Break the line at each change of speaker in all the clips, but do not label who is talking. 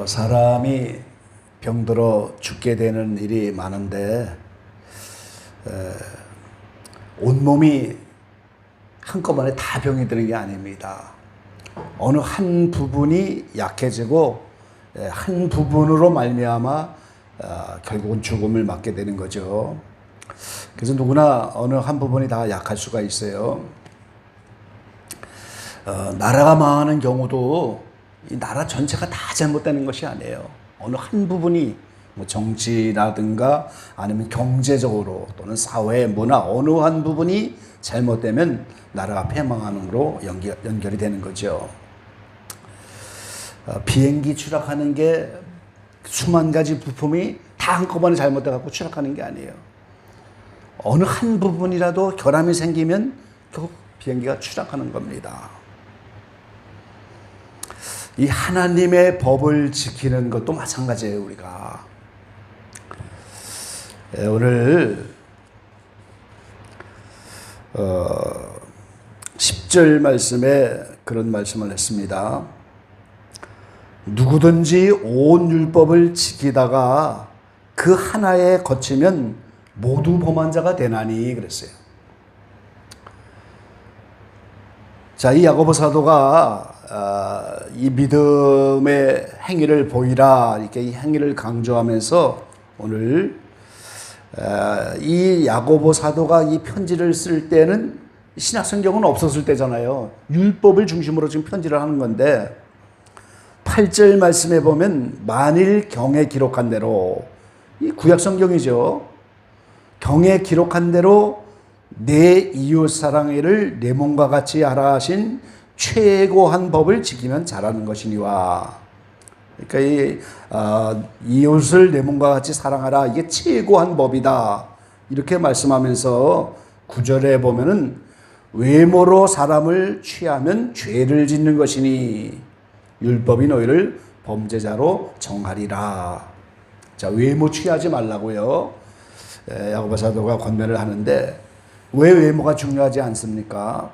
사람이 병들어 죽게 되는 일이 많은데 온몸이 한꺼번에 다 병이 드는 게 아닙니다. 어느 한 부분이 약해지고 한 부분으로 말미암아 결국은 죽음을 맞게 되는 거죠. 그래서 누구나 어느 한 부분이 다 약할 수가 있어요. 나라가 망하는 경우도 이 나라 전체가 다 잘못되는 것이 아니에요. 어느 한 부분이 뭐 정치라든가 아니면 경제적으로 또는 사회, 문화 어느 한 부분이 잘못되면 나라가 패망하는으로 연결이 되는 거죠. 비행기 추락하는 게 수만 가지 부품이 다 한꺼번에 잘못돼갖고 추락하는 게 아니에요. 어느 한 부분이라도 결함이 생기면 결국 비행기가 추락하는 겁니다. 이 하나님의 법을 지키는 것도 마찬가지예요, 우리가. 오늘 10절 말씀에 그런 말씀을 했습니다. 누구든지 온 율법을 지키다가 그 하나에 거치면 모두 범한 자가 되나니 그랬어요. 자, 이 야고보 사도가 이 믿음의 행위를 보이라 이렇게 이 행위를 강조하면서 오늘 이 야고보 사도가 이 편지를 쓸 때는 신약성경은 없었을 때잖아요. 율법을 중심으로 지금 편지를 하는 건데 8절 말씀에 보면 만일 경에 기록한 대로 이 구약성경이죠. 경에 기록한 대로 내 이웃 사랑을 내 몸과 같이 하라 하신 최고한 법을 지키면 잘하는 것이니와. 그러니까 이웃을 내 몸과 같이 사랑하라 이게 최고한 법이다 이렇게 말씀하면서 9절에 보면은 외모로 사람을 취하면 죄를 짓는 것이니 율법이 너희를 범죄자로 정하리라. 자, 외모 취하지 말라고요. 야고보 사도가 권면을 하는데 왜 외모가 중요하지 않습니까?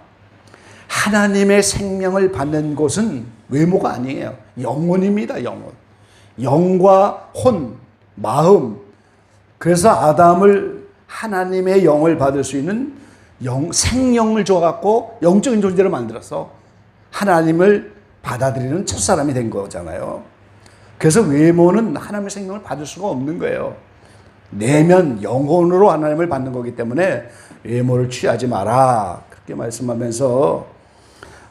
하나님의 생명을 받는 곳은 외모가 아니에요. 영혼입니다. 영혼. 영과 혼, 마음 그래서 아담을 하나님의 영을 받을 수 있는 생명을 줘갖고 영적인 존재로 만들어서 하나님을 받아들이는 첫사람이 된 거잖아요. 그래서 외모는 하나님의 생명을 받을 수가 없는 거예요. 내면 영혼으로 하나님을 받는 거기 때문에 외모를 취하지 마라. 그렇게 말씀하면서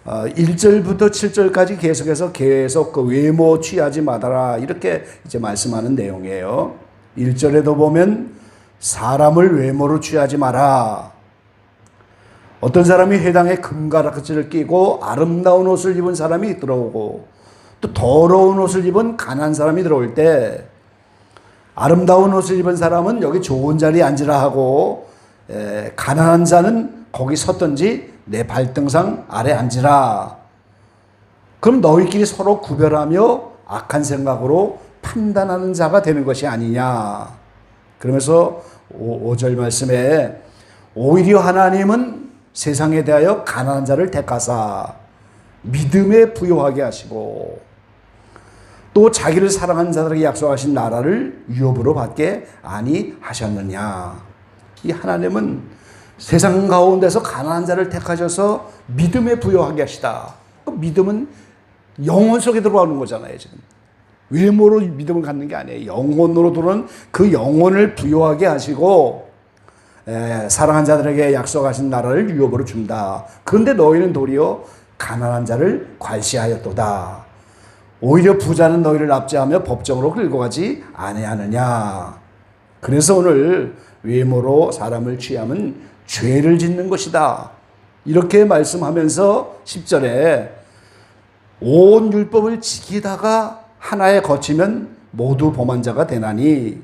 1절부터 7절까지 계속 그 외모 취하지 마라. 이렇게 이제 말씀하는 내용이에요. 1절에도 보면 사람을 외모로 취하지 마라. 어떤 사람이 회당에 금가락지를 끼고 아름다운 옷을 입은 사람이 들어오고 또 더러운 옷을 입은 가난한 사람이 들어올 때 아름다운 옷을 입은 사람은 여기 좋은 자리에 앉으라 하고 가난한 자는 거기 섰든지 내 발등상 아래 앉으라. 그럼 너희끼리 서로 구별하며 악한 생각으로 판단하는 자가 되는 것이 아니냐. 그러면서 5절 말씀에 오히려 하나님은 세상에 대하여 가난한 자를 택하사 믿음에 부요하게 하시고 또 자기를 사랑하는 자들에게 약속하신 나라를 유업으로 받게 아니하셨느냐. 이 하나님은 세상 가운데서 가난한 자를 택하셔서 믿음에 부요하게 하시다. 그 믿음은 영혼 속에 들어가는 거잖아요. 지금 외모로 믿음을 갖는 게 아니에요. 영혼으로 들어오는 그 영혼을 부요하게 하시고 사랑한 자들에게 약속하신 나라를 유업으로 준다. 그런데 너희는 도리어 가난한 자를 괄시하였도다. 오히려 부자는 너희를 납치하며 법정으로 끌고 가지 아니하느냐. 그래서 오늘 외모로 사람을 취하면 죄를 짓는 것이다. 이렇게 말씀하면서 10절에 온 율법을 지키다가 하나에 거치면 모두 범한 자가 되나니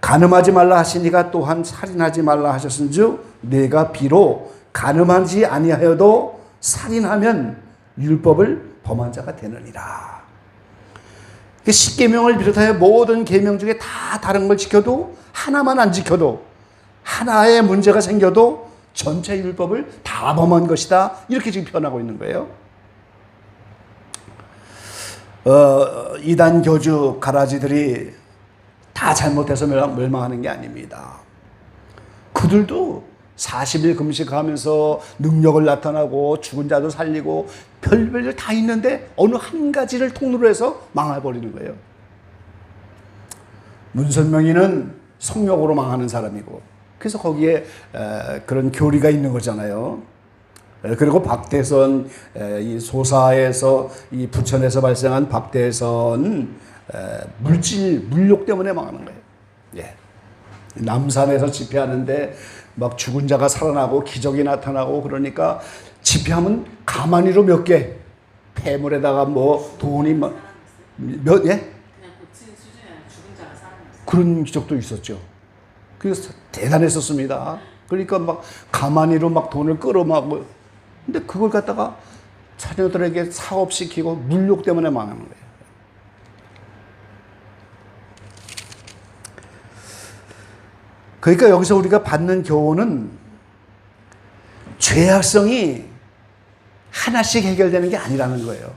간음하지 말라 하시니가 또한 살인하지 말라 하셨은즉 내가 비록 간음하지 아니하여도 살인하면 율법을 범한 자가 되느니라. 십계명을 비롯하여 모든 계명 중에 다 다른 걸 지켜도 하나만 안 지켜도 하나의 문제가 생겨도 전체 율법을 다 범한 것이다. 이렇게 지금 표현하고 있는 거예요. 이단 교주 가라지들이 다 잘못해서 멸망하는 게 아닙니다. 그들도 40일 금식하면서 능력을 나타나고 죽은 자도 살리고 별별 다 있는데 어느 한 가지를 통로로 해서 망해버리는 거예요. 문선명이는 성욕으로 망하는 사람이고 그래서 거기에 그런 교리가 있는 거잖아요. 그리고 박대선 이 소사에서 이 부천에서 발생한 박대선 물욕 때문에 망하는 거예요. 예. 남산에서 집회하는데 막 죽은 자가 살아나고 기적이 나타나고 그러니까 집회하면 가만히로 몇 개 폐물에다가 뭐 돈이 몇 예?
그냥 고친 수준이 아니라 죽은 자가 살아났어요.
그런 기적도 있었죠. 그래서 대단했었습니다. 그러니까 막 가만히로 막 돈을 끌어막고 근데 그걸 갖다가 자녀들에게 사업시키고 물욕 때문에 망하는 거예요. 그러니까 여기서 우리가 받는 교훈은 죄악성이 하나씩 해결되는 게 아니라는 거예요.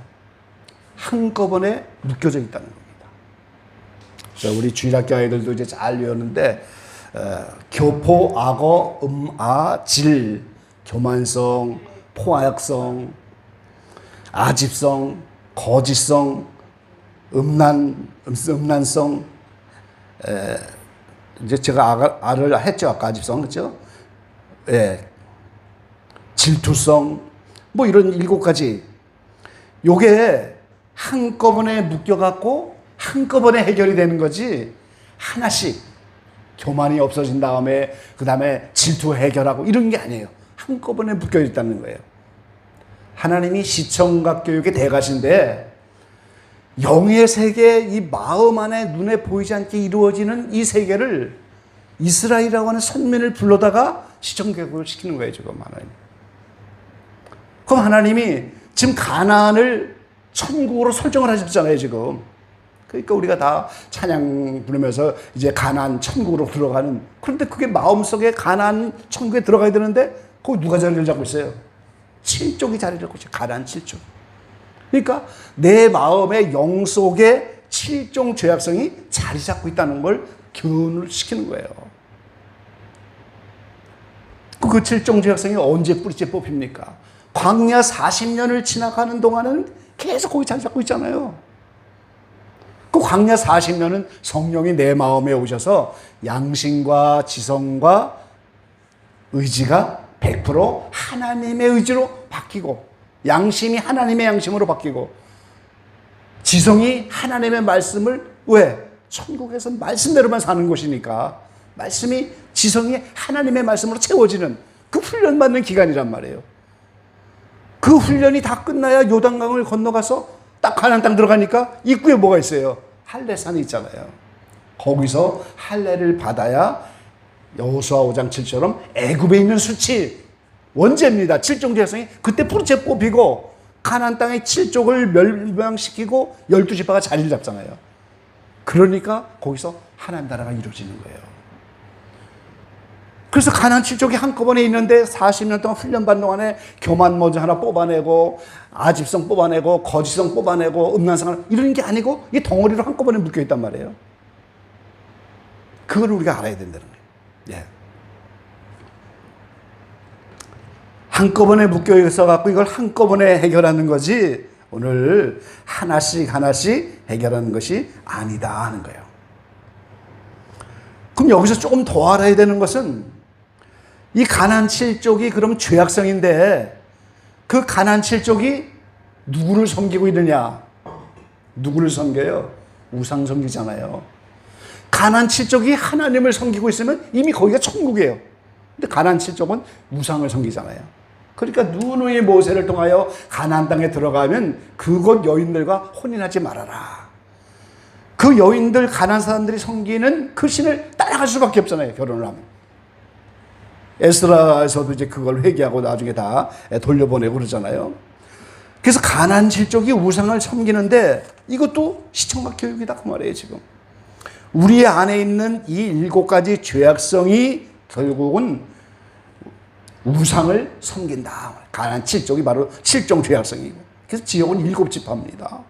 한꺼번에 묶여져 있다는 겁니다. 우리 주일학교 아이들도 이제 잘 외웠는데 교포, 악어, 질, 교만성, 포악성, 아집성, 거짓성, 음란성, 이제 제가 아를 했죠. 아까 아집성, 그렇죠? 예. 질투성, 뭐 이런 7가지. 요게 한꺼번에 묶여갖고 한꺼번에 해결이 되는 거지. 하나씩 교만이 없어진 다음에 그 다음에 질투 해결하고 이런 게 아니에요. 한꺼번에 묶여 있다는 거예요. 하나님이 시청각 교육의 대가신데 영의 세계, 이 마음 안에 눈에 보이지 않게 이루어지는 이 세계를 이스라엘이라고 하는 선민을 불러다가 시청교육을 시키는 거예요, 지금 하나님. 그럼 하나님이 지금 가나안을 천국으로 설정을 하셨잖아요, 지금. 그러니까 우리가 다 찬양 부르면서 이제 가나안 천국으로 들어가는. 그런데 그게 마음속에 가나안 천국에 들어가야 되는데 거기 누가 자리를 잡고 있어요? 7족이 자리를 잡고 있어요. 가나안 7족. 그러니까 내 마음의 영 속에 7종 죄악성이 자리 잡고 있다는 걸 교훈을 시키는 거예요. 그 칠종 죄악성이 언제 뿌리째 뽑힙니까? 광야 40년을 지나가는 동안은 계속 거기 자리 잡고 있잖아요. 그 광야 40년은 성령이 내 마음에 오셔서 양심과 지성과 의지가 100% 하나님의 의지로 바뀌고, 양심이 하나님의 양심으로 바뀌고, 지성이 하나님의 말씀을, 왜? 천국에서 말씀대로만 사는 곳이니까 말씀이, 지성이 하나님의 말씀으로 채워지는 그 훈련받는 기간이란 말이에요. 그 훈련이 다 끝나야 요단강을 건너가서 딱 가나안 땅 들어가니까 입구에 뭐가 있어요? 할례산이 있잖아요. 거기서 할례를 받아야 여호수아 5장 7처럼 애굽에 있는 수치, 원죄입니다. 칠종 죄악성이 그때 뿌리째 뽑히고 가나안 땅의 칠족을 멸망시키고 12지파가 자리를 잡잖아요. 그러니까 거기서 하나님 나라가 이루어지는 거예요. 그래서 가나안 칠족이 한꺼번에 있는데 40년 동안 훈련받는 동안에 교만 먼저 하나 뽑아내고, 아집성 뽑아내고, 거짓성 뽑아내고, 음란성 이런 게 아니고 이 덩어리로 한꺼번에 묶여있단 말이에요. 그걸 우리가 알아야 된다는 거예요. 예. 한꺼번에 묶여 있어갖고 이걸 한꺼번에 해결하는 거지, 오늘 하나씩 하나씩 해결하는 것이 아니다 하는 거예요. 그럼 여기서 조금 더 알아야 되는 것은, 이 가나안 칠족이 그럼 죄악성인데 그 가나안 칠족이 누구를 섬기고 있느냐? 누구를 섬겨요? 우상 섬기잖아요. 가나안 칠족이 하나님을 섬기고 있으면 이미 거기가 천국이에요. 근데 가나안 칠족은 우상을 섬기잖아요. 그러니까 누누이 모세를 통하여 가나안 땅에 들어가면 그곳 여인들과 혼인하지 말아라. 그 여인들, 가나안 사람들이 섬기는 그 신을 따라갈 수밖에 없잖아요, 결혼을 하면. 에스라에서도 이제 그걸 회개하고 나중에 다 돌려보내고 그러잖아요. 그래서 가나안 칠족이 우상을 섬기는데 이것도 시청각 교육이다 그 말이에요. 지금 우리 안에 있는 이 7가지 죄악성이 결국은 우상을 섬긴다. 가나안 칠족이 바로 칠종 죄악성이고, 그래서 지역은 7지파입니다.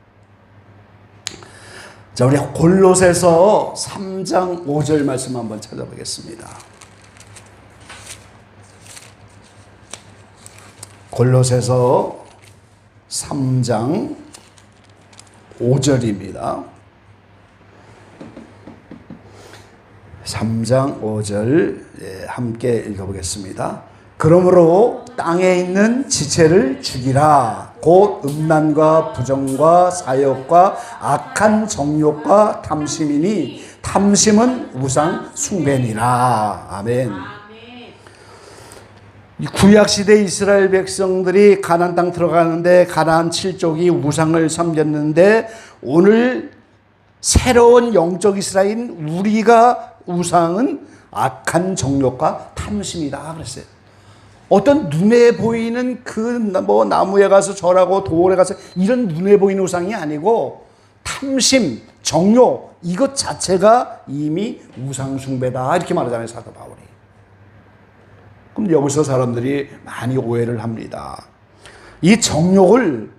자, 우리 골로새서 3장 5절 말씀 한번 찾아보겠습니다. 골로새서 3장 5절입니다. 3장 5절 함께 읽어보겠습니다. 그러므로 땅에 있는 지체를 죽이라. 곧 음란과 부정과 사욕과 악한 정욕과 탐심이니 탐심은 우상 숭배니라. 아멘. 구약시대 이스라엘 백성들이 가나안 땅 들어가는데 가나안 칠족이 우상을 섬겼는데, 오늘 새로운 영적 이스라엘인 우리가 우상은 악한 정욕과 탐심이다 그랬어요. 어떤 눈에 보이는 그 뭐 나무에 가서 절하고 돌에 가서 이런 눈에 보이는 우상이 아니고 탐심, 정욕 이것 자체가 이미 우상 숭배다 이렇게 말하잖아요, 사도 바울이. 그럼 여기서 사람들이 많이 오해를 합니다. 이 정욕을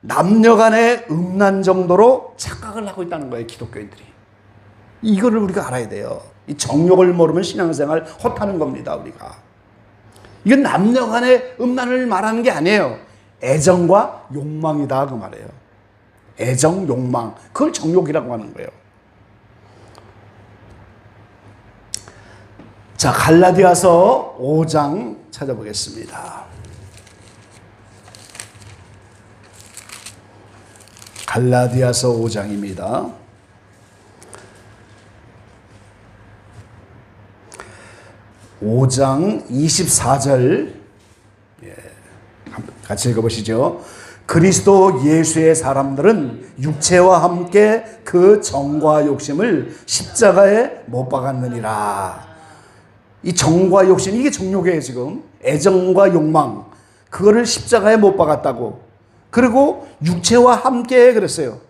남녀간의 음란 정도로 착각을 하고 있다는 거예요, 기독교인들이. 이거를 우리가 알아야 돼요. 이 정욕을 모르면 신앙생활 헛하는 겁니다, 우리가. 이건 남녀간의 음란을 말하는 게 아니에요. 애정과 욕망이다 그 말이에요. 애정, 욕망, 그걸 정욕이라고 하는 거예요. 자, 갈라디아서 5장 찾아보겠습니다. 갈라디아서 5장입니다. (5장 24절) 같이 읽어보시죠. 그리스도 예수의 사람들은 육체와 함께 그 정과 욕심을 십자가에 못 박았느니라. 이 정과 욕심, 이게 정욕이에요. 지금 애정과 욕망, 그거를 십자가에 못 박았다고. 그리고 육체와 함께 그랬어요.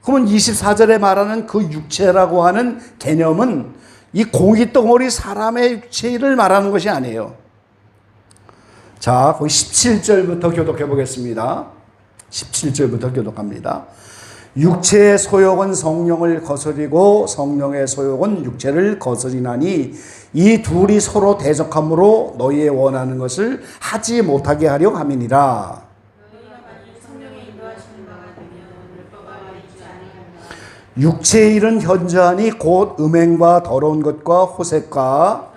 그러면 24절에 말하는 그 육체라고 하는 개념은 이 공기덩어리 사람의 육체를 말하는 것이 아니에요. 자, 거기 17절부터 교독해 보겠습니다. 17절부터 교독합니다. 육체의 소욕은 성령을 거스리고 성령의 소욕은 육체를 거스리나니 이 둘이 서로 대적함으로 너희의 원하는 것을 하지 못하게 하려 함이니라. 육체의 일은 현저하니 곧 음행과 더러운 것과 호색과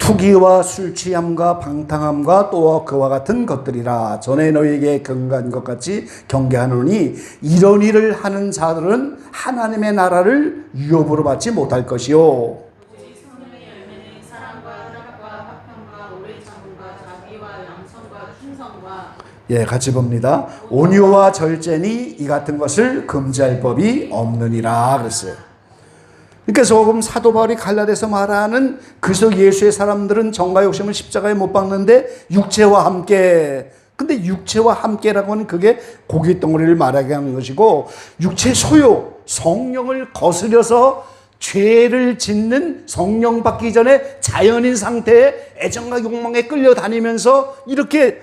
투기와 술 취함과 방탕함과 또 그와 같은 것들이라. 전에 너희에게 경고한 것 같이 경계하노니 이런 일을 하는 자들은 하나님의 나라를 유업으로 받지 못할 것이요. 예, 같이 봅니다. 온유와 절제니 이 같은 것을 금지할 법이 없느니라 그랬어요. 그러니까 조금 사도 바울이 갈라디아서 말하는 그리스도 예수의 사람들은 정과 욕심을 십자가에 못 박는데 육체와 함께. 근데 육체와 함께라고 하는 그게 고기 덩어리를 말하게 하는 것이고, 육체 소욕, 성령을 거스려서 죄를 짓는, 성령 받기 전에 자연인 상태에 애정과 욕망에 끌려다니면서 이렇게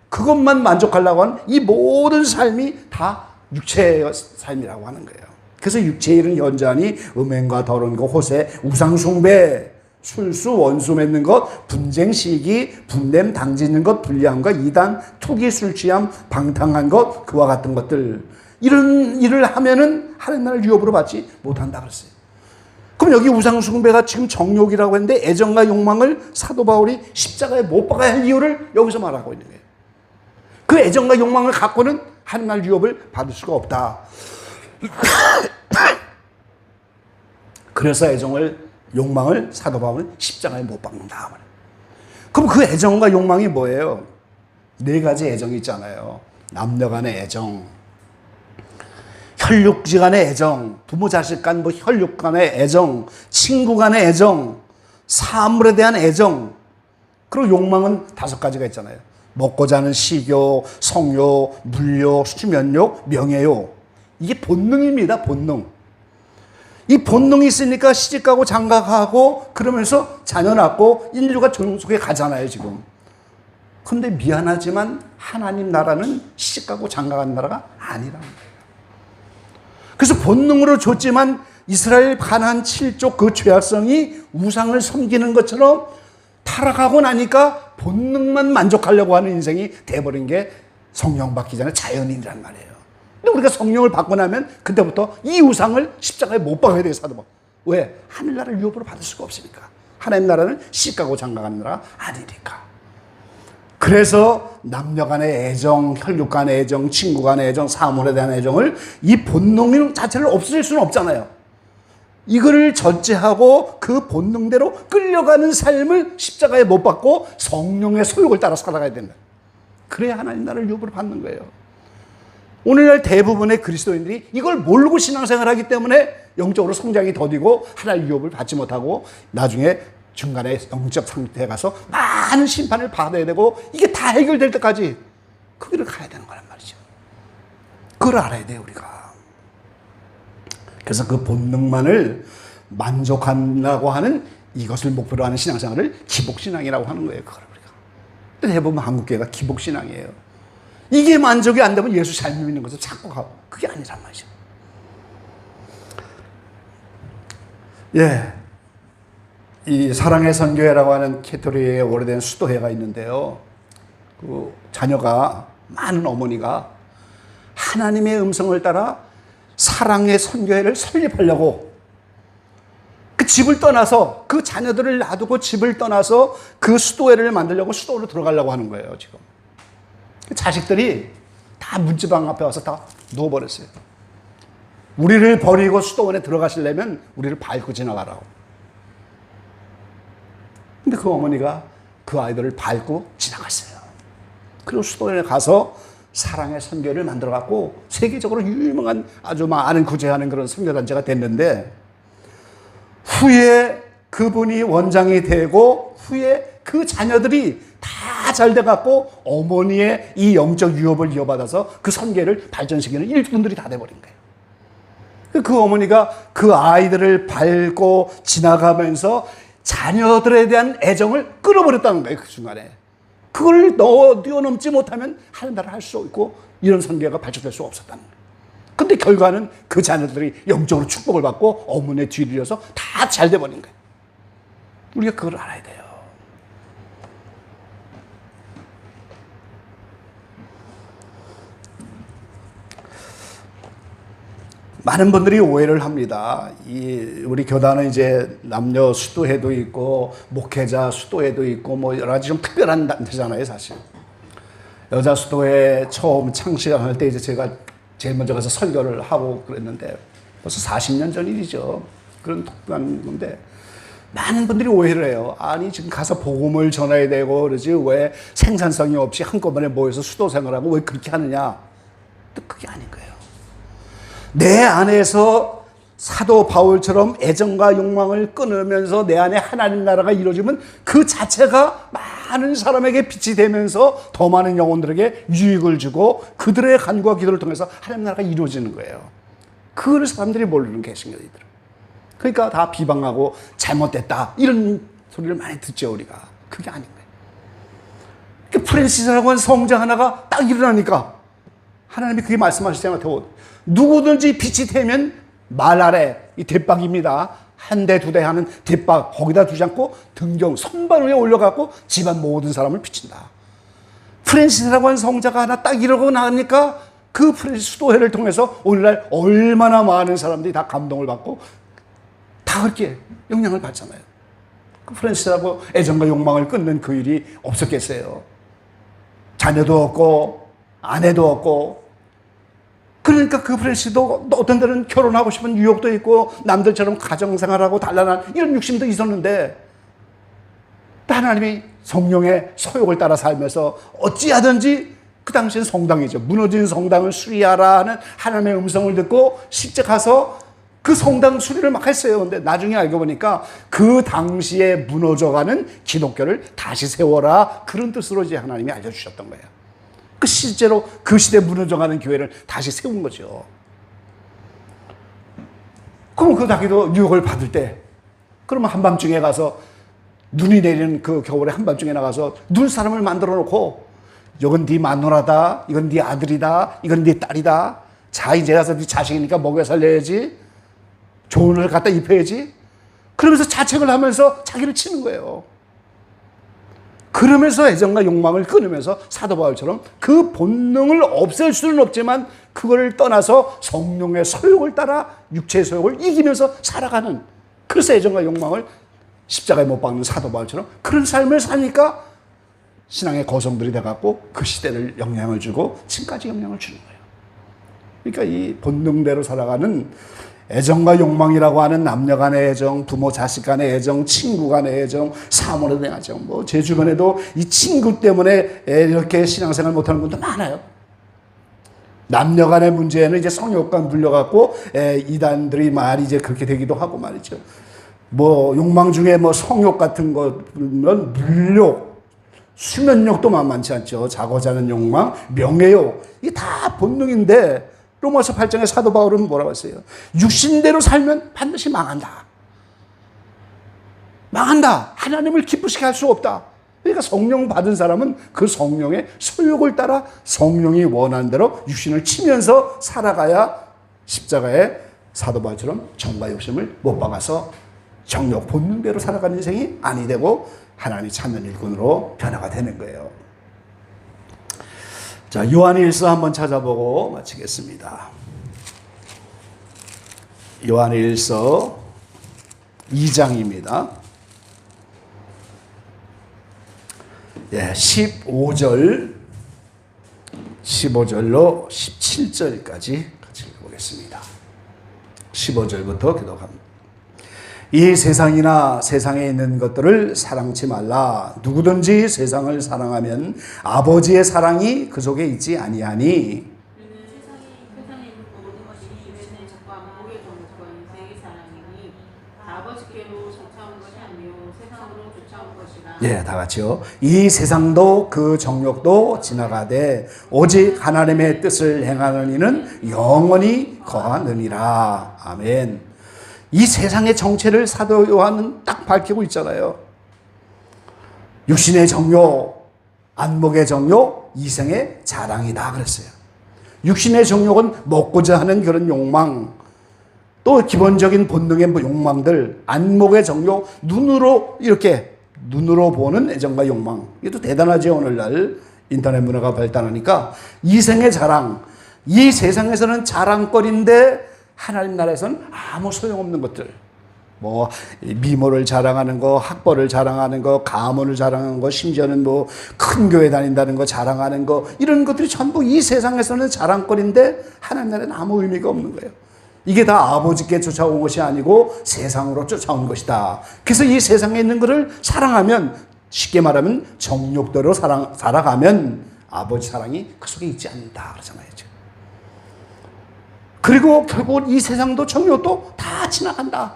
그것만 만족하려고 하는 이 모든 삶이 다 육체의 삶이라고 하는 거예요. 그래서 육체의 일은 연자니 음행과 더러운 것, 호세, 우상숭배, 술수, 원수 맺는 것, 분쟁, 시기, 분냄, 당짓는 것, 불리함과 이단, 투기, 술취함, 방탕한 것, 그와 같은 것들. 이런 일을 하면은 하나님 나라를 유업으로 받지 못한다 그랬어요. 그럼 여기 우상숭배가 지금 정욕이라고 했는데 애정과 욕망을 사도 바울이 십자가에 못 박아야 할 이유를 여기서 말하고 있는 거예요. 그 애정과 욕망을 갖고는 하나님 나라를 유업을 받을 수가 없다. 그래서 애정을, 욕망을 사도 바울은 십자가에 못 박는다. 그럼 그 애정과 욕망이 뭐예요? 네 가지 애정이 있잖아요. 남녀 간의 애정, 혈육 간의 애정, 부모 자식 간 뭐 혈육 간의 애정, 친구 간의 애정, 사물에 대한 애정. 그리고 욕망은 5가지가 있잖아요. 먹고자 하는 식욕, 성욕, 물욕, 수면욕, 명예욕. 이게 본능입니다. 본능. 이 본능이 있으니까 시집가고 장가가고 그러면서 자녀 낳고 인류가 종속에 가잖아요 지금. 그런데 미안하지만 하나님 나라는 시집가고 장가가는 나라가 아니라는 거예요. 그래서 본능으로 줬지만 이스라엘 가나안 7족 그 죄악성이 우상을 섬기는 것처럼 타락하고 나니까 본능만 만족하려고 하는 인생이 돼버린 게 성령 받기 전에 자연인이란 말이에요. 근데 우리가 성령을 받고 나면 그때부터 이 우상을 십자가에 못 박아야 돼요, 사도 바울. 왜? 하늘나라를 유업으로 받을 수가 없으니까. 하나님 나라는 시가고 장가가는 나라가 아니니까. 그래서 남녀 간의 애정, 혈육 간의 애정, 친구 간의 애정, 사물에 대한 애정을 이 본능 자체를 없앨 수는 없잖아요. 이거를 절제하고 그 본능대로 끌려가는 삶을 십자가에 못 받고 성령의 소욕을 따라 살아가야 된다. 그래야 하나님 나라를 유업으로 받는 거예요. 오늘날 대부분의 그리스도인들이 이걸 모르고 신앙생활을 하기 때문에 영적으로 성장이 더디고 하나님의 유업을 받지 못하고 나중에 중간에 영적 상태에 가서 많은 심판을 받아야 되고 이게 다 해결될 때까지 그 길을 가야 되는 거란 말이죠. 그걸 알아야 돼요, 우리가. 그래서 그 본능만을 만족하려고 하는 이것을 목표로 하는 신앙생활을 기복신앙이라고 하는 거예요. 그걸 우리가. 근데 대부분 한국교회가 기복신앙이에요. 이게 만족이 안 되면 예수 잘 믿는 것을 찾고 가고 그게 아니란 말이죠. 예, 이 사랑의 선교회라고 하는 캐토릭의 오래된 수도회가 있는데요. 그 자녀가 많은 어머니가 하나님의 음성을 따라 사랑의 선교회를 설립하려고 그 집을 떠나서 그 자녀들을 놔두고 집을 떠나서 그 수도회를 만들려고 수도로 들어가려고 하는 거예요, 지금. 자식들이 다 문지방 앞에 와서 다 누워버렸어요. 우리를 버리고 수도원에 들어가시려면 우리를 밟고 지나가라고. 근데 그 어머니가 그 아이들을 밟고 지나갔어요. 그리고 수도원에 가서 사랑의 선교를 만들어갖고 세계적으로 유명한 아주 많은 구제하는 그런 선교단체가 됐는데 후에 그분이 원장이 되고 후에 그 자녀들이 다 잘 돼갖고 어머니의 이 영적 유업을 이어받아서 그 선교를 발전시키는 일꾼들이 다 돼버린 거예요. 그 어머니가 그 아이들을 밟고 지나가면서 자녀들에 대한 애정을 끊어버렸다는 거예요. 그 순간에. 그걸 뛰어넘지 못하면 하는 나라를 할 수 있고 이런 선교가 발전될 수 없었다는 거예요. 근데 결과는 그 자녀들이 영적으로 축복을 받고 어머니의 뒤를 이어서 다 잘 돼버린 거예요. 우리가 그걸 알아야 돼요. 많은 분들이 오해를 합니다. 우리 교단은 이제 남녀 수도회도 있고 목회자 수도회도 있고 뭐 여러 가지 좀 특별한 단체잖아요, 사실. 여자 수도회 처음 창시할 때 이제 제가 제일 먼저 가서 설교를 하고 그랬는데 벌써 40년 전 일이죠. 그런 특별한 건데 많은 분들이 오해를 해요. 아니 지금 가서 복음을 전해야 되고 그러지 왜 생산성이 없이 한꺼번에 모여서 수도 생활하고 왜 그렇게 하느냐. 또 그게 아닌 거예요. 내 안에서 사도 바울처럼 애정과 욕망을 끊으면서 내 안에 하나님 나라가 이루어지면 그 자체가 많은 사람에게 빛이 되면서 더 많은 영혼들에게 유익을 주고 그들의 간구와 기도를 통해서 하나님 나라가 이루어지는 거예요. 그걸 사람들이 모르는 개신교들이. 그러니까 다 비방하고 잘못됐다 이런 소리를 많이 듣죠, 우리가. 그게 아닌 거예요. 그러니까 프랜시스라고 하는 성자 하나가 딱 일어나니까 하나님이 그게 말씀하실 때마다 누구든지 빛이 되면 말 아래 이 대박입니다. 한 대, 두 대 하는 대박 거기다 두지 않고 등경 선반 위에 올려갖고 집안 모든 사람을 비친다. 프랜시스라고 하는 성자가 하나 딱 이러고 나니까 그 프랜시스 수도회를 통해서 오늘날 얼마나 많은 사람들이 다 감동을 받고 다 그렇게 영향을 받잖아요. 그 프랜시스라고 애정과 욕망을 끊는 그 일이 없었겠어요. 자녀도 없고 아내도 없고 그러니까 그 프랜시스도 어떤 데는 결혼하고 싶은 유혹도 있고 남들처럼 가정생활하고 단란한 이런 욕심도 있었는데 하나님이 성령의 소욕을 따라 살면서 어찌하든지 그 당시엔 성당이죠. 무너진 성당을 수리하라 하는 하나님의 음성을 듣고 실제 가서 그 성당 수리를 막 했어요. 근데 나중에 알고 보니까 그 당시에 무너져가는 기독교를 다시 세워라 그런 뜻으로 이제 하나님이 알려주셨던 거예요. 그 실제로 그 시대에 무너져가는 교회를 다시 세운 거죠. 그럼 그 자기도 유혹을 받을 때 그러면 한밤중에 가서 눈이 내리는 그 겨울에 한밤중에 나가서 눈사람을 만들어 놓고 이건 네 마누라다, 이건 네 아들이다, 이건 네 딸이다. 자 이제 가서 네 자식이니까 먹여 살려야지. 좋은 옷을 갖다 입혀야지. 그러면서 자책을 하면서 자기를 치는 거예요. 그러면서 애정과 욕망을 끊으면서 사도 바울처럼 그 본능을 없앨 수는 없지만 그걸 떠나서 성령의 소욕을 따라 육체의 소욕을 이기면서 살아가는, 그래서 애정과 욕망을 십자가에 못 박는 사도 바울처럼 그런 삶을 사니까 신앙의 거성들이 돼갖고 그 시대를 영향을 주고 지금까지 영향을 주는 거예요. 그러니까 이 본능대로 살아가는 애정과 욕망이라고 하는 남녀 간의 애정, 부모 자식 간의 애정, 친구 간의 애정, 사모에 대한 애정, 뭐 제 주변에도 이 친구 때문에 이렇게 신앙생활 못하는 분도 많아요. 남녀 간의 문제는 이제 성욕감 불려갖고 이단들이 많이 이제 그렇게 되기도 하고 말이죠. 뭐 욕망 중에 뭐 성욕 같은 거는 물욕, 수면욕도 만만치 않죠. 자고자 하는 욕망, 명예욕, 이게 다 본능인데 로마서 8장의 사도 바울은 뭐라고 했어요? 육신대로 살면 반드시 망한다. 망한다. 하나님을 기쁘시게 할 수 없다. 그러니까 성령 받은 사람은 그 성령의 소욕을 따라 성령이 원하는 대로 육신을 치면서 살아가야 십자가에 사도 바울처럼 정과 욕심을 못 박아서 정욕 본능대로 살아가는 인생이 아니 되고 하나님이 찾는 일꾼으로 변화가 되는 거예요. 자, 요한일서 한번 찾아보고 마치겠습니다. 요한일서 2장입니다. 15절로 17절까지 같이 읽어보겠습니다. 15절부터 기록합니다. 이 세상이나 세상에 있는 것들을 사랑치 말라. 누구든지 세상을 사랑하면 아버지의 사랑이 그 속에 있지 아니하니.
세상에 있는 모든 것이 입에서의 적과 마음의 정적인 세계 사랑이니 아버지께로 쫓아온 것이 아니요 세상으로 쫓아온 것이라.
예, 다 같이요. 이 세상도 그 정욕도 지나가되 오직 하나님의 뜻을 행하는 이는 영원히 거하느니라. 아멘. 이 세상의 정체를 사도 요한은 딱 밝히고 있잖아요. 육신의 정욕, 안목의 정욕, 이생의 자랑이다 그랬어요. 육신의 정욕은 먹고자 하는 그런 욕망, 또 기본적인 본능의 욕망들, 안목의 정욕, 눈으로 보는 애정과 욕망. 이것도 대단하죠. 오늘날 인터넷 문화가 발달하니까. 이생의 자랑, 이 세상에서는 자랑거리인데 하나님 나라에서는 아무 소용없는 것들. 뭐 미모를 자랑하는 거, 학벌을 자랑하는 거, 가문을 자랑하는 거, 심지어는 뭐 큰 교회 다닌다는 거 자랑하는 거, 이런 것들이 전부 이 세상에서는 자랑거리인데 하나님 나라에는 아무 의미가 없는 거예요. 이게 다 아버지께 쫓아온 것이 아니고 세상으로 쫓아온 것이다. 그래서 이 세상에 있는 것을 사랑하면, 쉽게 말하면 정욕대로 살아가면 아버지 사랑이 그 속에 있지 않는다 그러잖아요. 그리고 결국 이 세상도 정욕도 다 지나간다.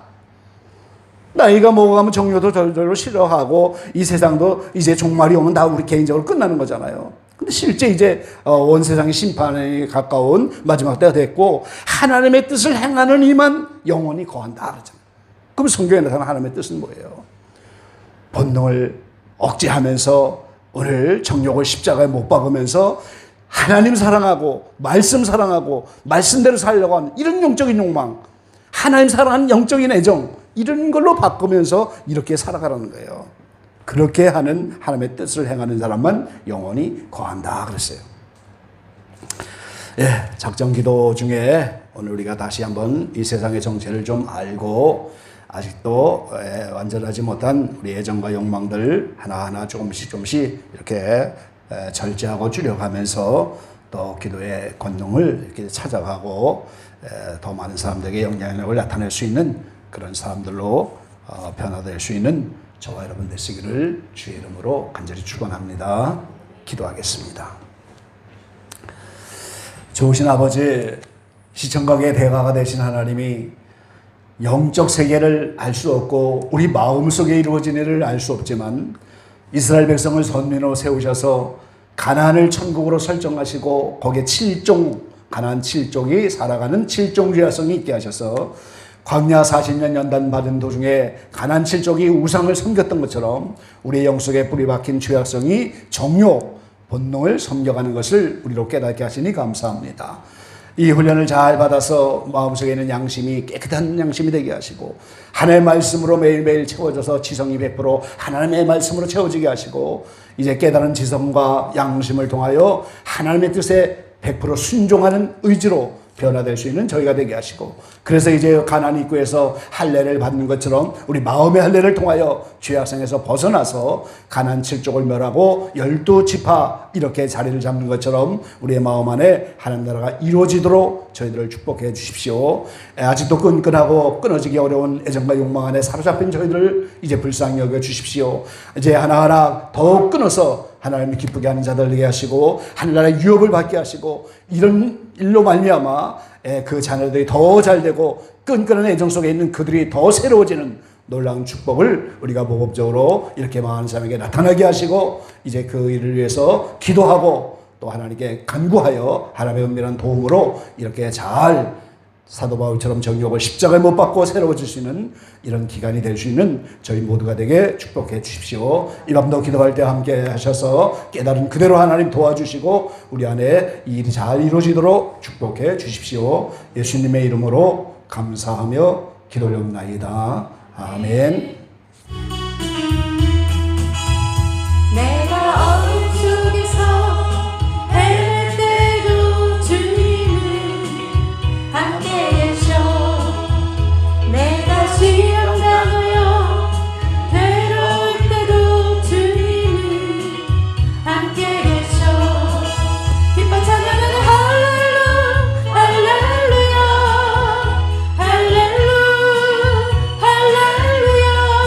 나이가 먹어가면 정욕도 저절로 싫어하고 이 세상도 이제 종말이 오면 다 우리 개인적으로 끝나는 거잖아요. 근데 실제 이제 온 세상의 심판에 가까운 마지막 때가 됐고 하나님의 뜻을 행하는 이만 영원히 거한다 그러잖아요. 그럼 성경에 나타난 하나님의 뜻은 뭐예요? 본능을 억제하면서 오늘 정욕을 십자가에 못 박으면서 하나님 사랑하고 말씀 사랑하고 말씀대로 살려고 하는 이런 영적인 욕망, 하나님 사랑하는 영적인 애정, 이런 걸로 바꾸면서 이렇게 살아가라는 거예요. 그렇게 하는 하나님의 뜻을 행하는 사람만 영원히 거한다 그랬어요. 작정기도 중에 오늘 우리가 다시 한번 이 세상의 정체를 좀 알고 아직도 완전하지 못한 우리 애정과 욕망들 하나하나 조금씩 이렇게 절제하고 줄여가면서 또 기도의 권능을 이렇게 찾아가고 더 많은 사람들에게 영향력을 나타낼 수 있는 그런 사람들로 변화될 수 있는 저와 여러분 되시기를 주의 이름으로 간절히 축원합니다. 기도하겠습니다. 좋으신 아버지, 시청각의 대가가 되신 하나님이 영적 세계를 알 수 없고 우리 마음속에 이루어진 일을 알 수 없지만 이스라엘 백성을 선민으로 세우셔서 가나안을 천국으로 설정하시고 거기에 가나안 7족이 살아가는 7종 죄악성이 있게 하셔서 광야 40년 연단 받은 도중에 가나안 7족이 우상을 섬겼던 것처럼 우리의 영속에 뿌리 박힌 죄악성이 정욕, 본능을 섬겨가는 것을 우리로 깨닫게 하시니 감사합니다. 이 훈련을 잘 받아서 마음속에 있는 양심이 깨끗한 양심이 되게 하시고 하나님의 말씀으로 매일매일 채워져서 지성이 100% 하나님의 말씀으로 채워지게 하시고 이제 깨달은 지성과 양심을 통하여 하나님의 뜻에 100% 순종하는 의지로 변화될 수 있는 저희가 되게 하시고 그래서 이제 가나안 입구에서 할례를 받는 것처럼 우리 마음의 할례를 통하여 죄악성에서 벗어나서 가나안 7족을 멸하고 12지파 이렇게 자리를 잡는 것처럼 우리의 마음 안에 하나님 나라가 이루어지도록 저희들을 축복해 주십시오. 아직도 끈끈하고 끊어지기 어려운 애정과 욕망 안에 사로잡힌 저희들을 이제 불쌍히 여겨 주십시오. 이제 하나하나 더욱 끊어서 하나님을 기쁘게 하는 자들 되게 하시고 하늘나라의 유업을 받게 하시고 이런 일로 말미암아 그 자녀들이 더 잘되고 끈끈한 애정 속에 있는 그들이 더 새로워지는 놀라운 축복을 우리가 모범적으로 이렇게 많은 사람에게 나타나게 하시고 이제 그 일을 위해서 기도하고 또 하나님께 간구하여 하나님의 은밀한 도움으로 이렇게 잘 사도 바울처럼 정욕을 십자가에 못 박고 새로워질 수 있는 이런 기간이 될 수 있는 저희 모두가 되게 축복해 주십시오. 이 밤도 기도할 때 함께 하셔서 깨달은 그대로 하나님 도와주시고 우리 안에 이 일이 잘 이루어지도록 축복해 주십시오. 예수님의 이름으로 감사하며 기도 올려옵나이다. 아멘.
내가 어둠 속에서 헤맬 때도 주님은 함께 계셔. 내가 시험 당하여 괴로울 때도 주님은 함께 계셔. 기뻐 찬양하는 할렐루야 할렐루야 할렐루야 할렐루야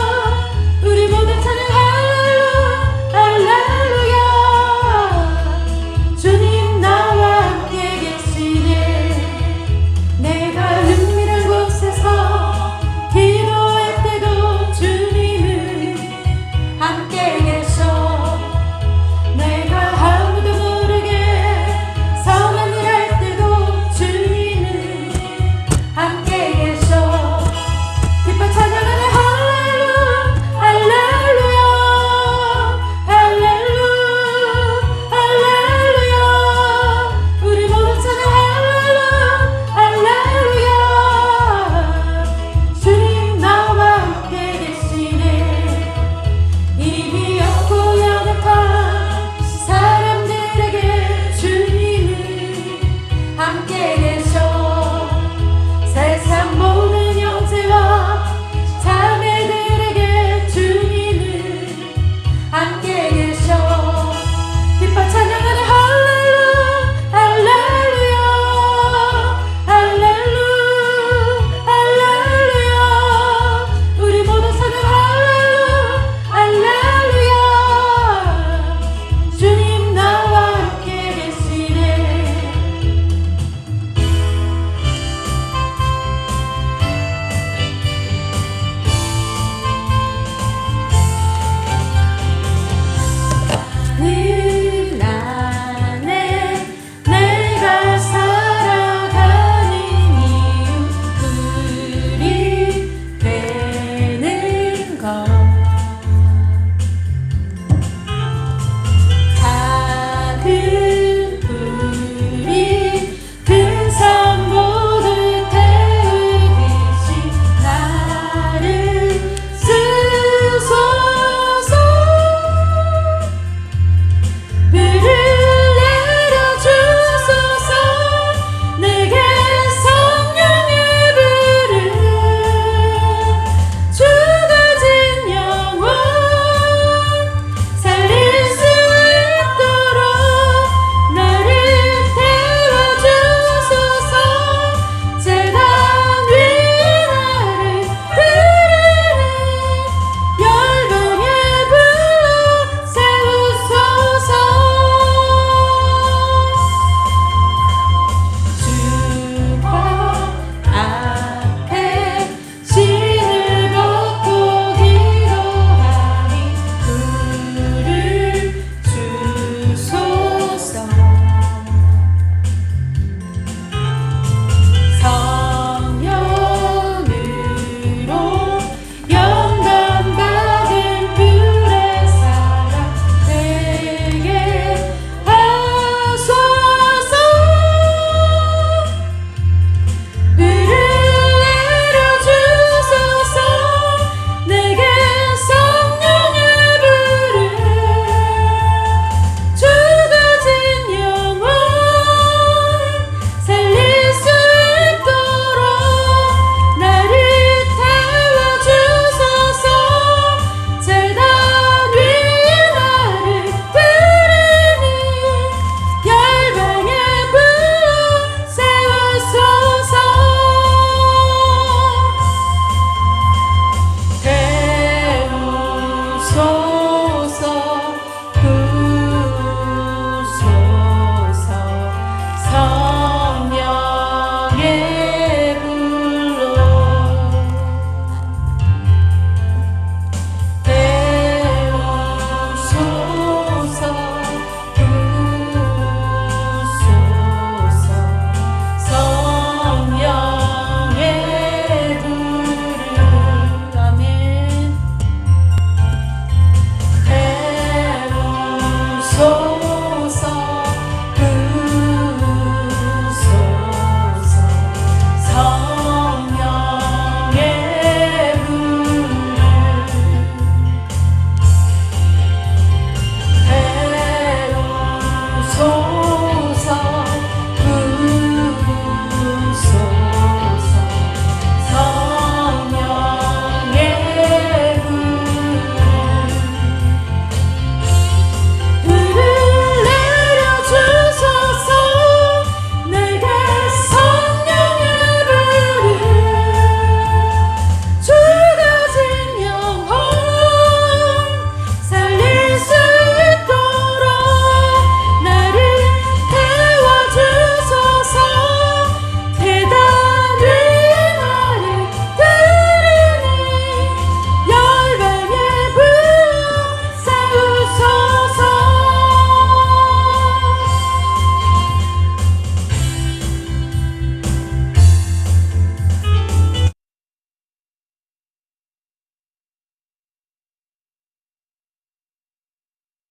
예